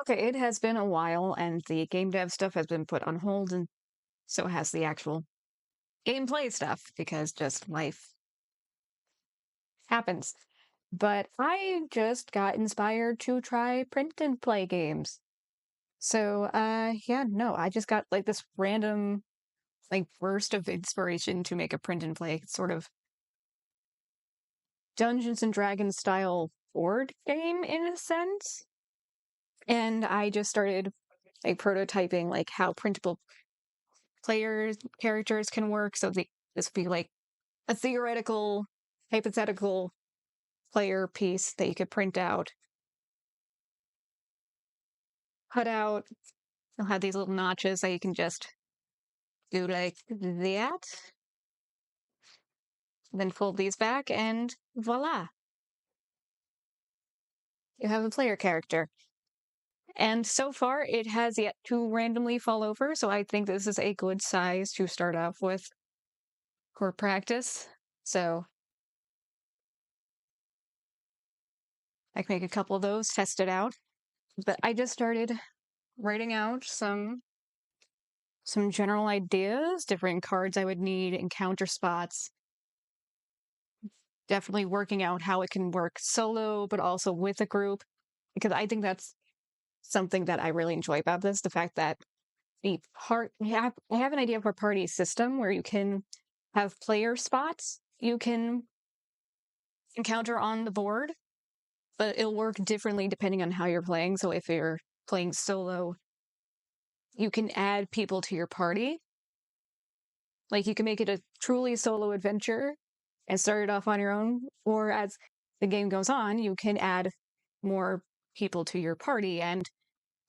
Okay, it has been a while, and the game dev stuff has been put on hold, and so has the actual gameplay stuff because just life happens. But I just got inspired to try print and play games. So, yeah, no, I just got like this random like burst of inspiration to make a print and play sort of Dungeons and Dragons style board game in a sense. And I just started like prototyping like how printable players characters can work. So this would be like a theoretical, hypothetical player piece that you could print out, cut out. It'll have these little notches that you can just do like that, then fold these back, and voila, you have a player character. And so far, it has yet to randomly fall over, so I think this is a good size to start off with for practice. So I can make a couple of those, test it out. But I just started writing out some general ideas, different cards I would need, encounter spots. Definitely working out how it can work solo, but also with a group, because I think that's something that I really enjoy about this. The fact that I have an idea for a party system where you can have player spots you can encounter on the board, but it'll work differently depending on how you're playing. So if you're playing solo, you can add people to your party. Like you can make it a truly solo adventure and start it off on your own, or as the game goes on, you can add more people to your party. And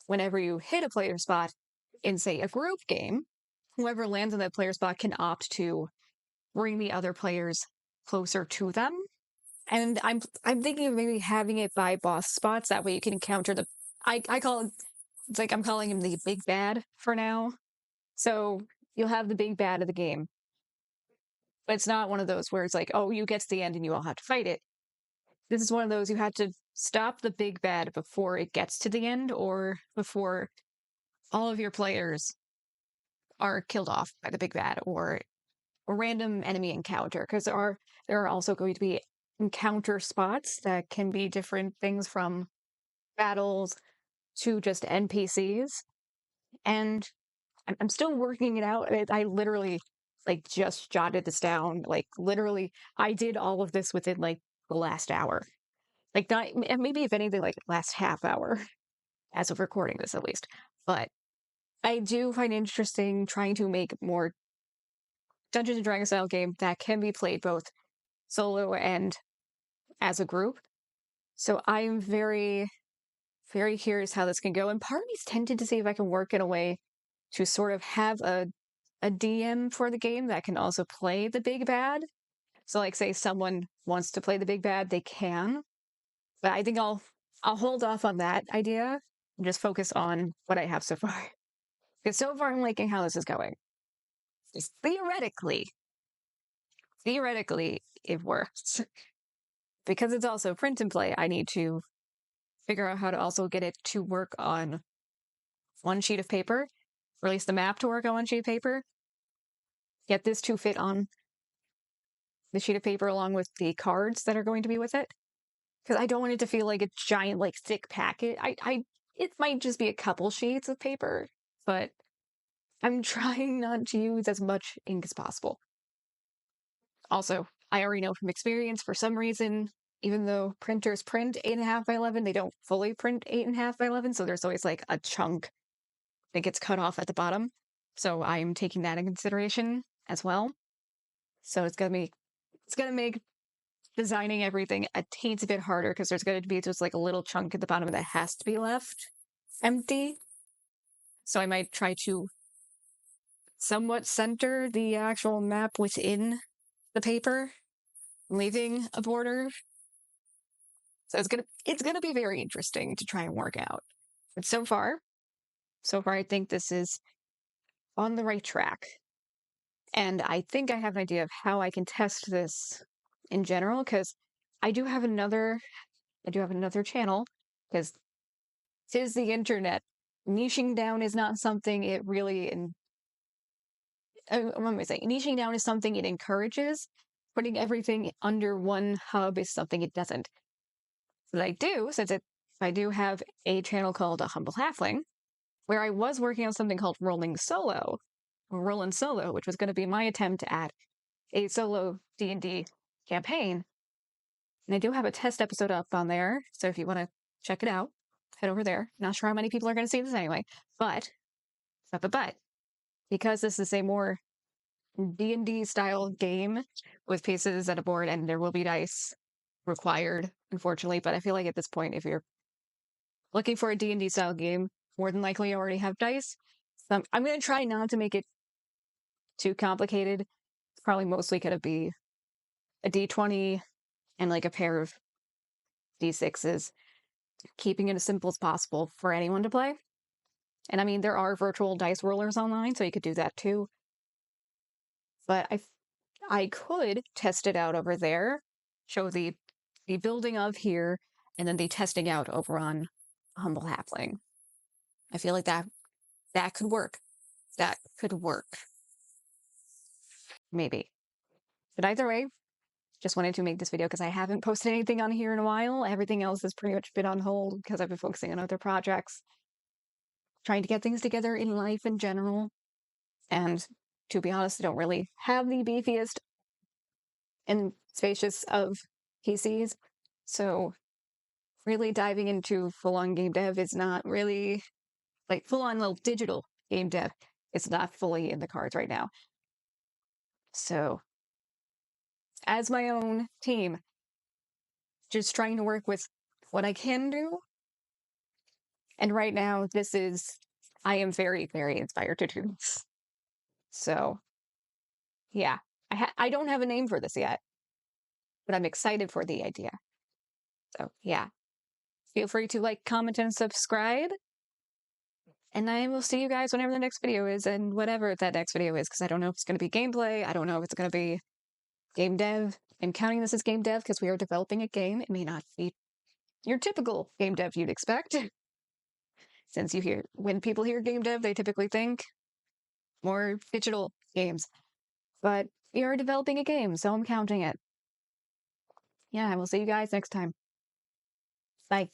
whenever you hit a player spot in, say, a group game, whoever lands in that player spot can opt to bring the other players closer to them. And I'm thinking of maybe having it by boss spots. That way you can encounter I call it, it's like I'm calling him the big bad for now. So you'll have the big bad of the game. But it's not one of those where it's like, oh, you get to the end and you all have to fight it. This is one of those you had to stop the big bad before it gets to the end or before all of your players are killed off by the big bad or a random enemy encounter. Because there are also going to be encounter spots that can be different things from battles to just NPCs. And I'm still working it out. I literally like just jotted this down. Like literally, I did all of this within like the last hour. Like not maybe if anything, like last half hour as of recording this at least. But I do find it interesting trying to make more Dungeons and Dragons style game that can be played both solo and as a group. So I'm very, very curious how this can go. And part of me's tempted to see if I can work in a way to sort of have a DM for the game that can also play the big bad. So like say someone wants to play the big bad, they can. But I think I'll hold off on that idea and just focus on what I have so far. Because so far I'm liking how this is going. Just theoretically, it works. Because it's also print and play, I need to figure out how to also get it to work on one sheet of paper, release the map to work on one sheet of paper, get this to fit on the sheet of paper along with the cards that are going to be with it. Because I don't want it to feel like a giant, like thick packet. It might just be a couple sheets of paper, but I'm trying not to use as much ink as possible. Also, I already know from experience, for some reason, even though printers print 8.5 by 11, they don't fully print 8.5 by 11. So there's always like a chunk that gets cut off at the bottom. So I'm taking that in consideration as well. So it's gonna make designing everything a teensy bit harder because there's going to be just like a little chunk at the bottom that has to be left empty. So I might try to somewhat center the actual map within the paper, leaving a border. So it's gonna be very interesting to try and work out. But so far I think this is on the right track. And I think I have an idea of how I can test this in general, because I do have another channel, because 'tis the internet. Niching down is not something it really, what am I saying? Niching down is something it encourages. Putting everything under one hub is something it doesn't. What I do, I do have a channel called A Humble Halfling, where I was working on something called Rollin' Solo, which was going to be my attempt at a solo D&D campaign. And I do have a test episode up on there, so if you want to check it out, head over there. Not sure how many people are going to see this anyway, but because this is a more D&D style game with pieces and a board, and there will be dice required, unfortunately. But I feel like at this point, if you're looking for a D&D style game, more than likely you already have dice. So I'm going to try not to make it too complicated. It's probably mostly going to be a D20 and like a pair of D6s, keeping it as simple as possible for anyone to play. And I mean, there are virtual dice rollers online, so you could do that too. But I could test it out over there, show the building of here, and then the testing out over on Humble Halfling. I feel like that could work. That could work. Maybe. But either way, just wanted to make this video because I haven't posted anything on here in a while. Everything else has pretty much been on hold because I've been focusing on other projects, trying to get things together in life in general. And to be honest, I don't really have the beefiest and spacious of PCs. So really diving into full-on game dev is not really like full-on little digital game dev. It's not fully in the cards right now. So as my own team, just trying to work with what I can do. And right now, I am very, very inspired to do this. So yeah, I don't have a name for this yet, but I'm excited for the idea. So yeah, feel free to like, comment, and subscribe. And I will see you guys whenever the next video is, and whatever that next video is, because I don't know if it's going to be gameplay. I don't know if it's going to be game dev. I'm counting this as game dev because we are developing a game. It may not be your typical game dev you'd expect. Since when people hear game dev, they typically think more digital games. But we are developing a game, so I'm counting it. Yeah, I will see you guys next time. Bye.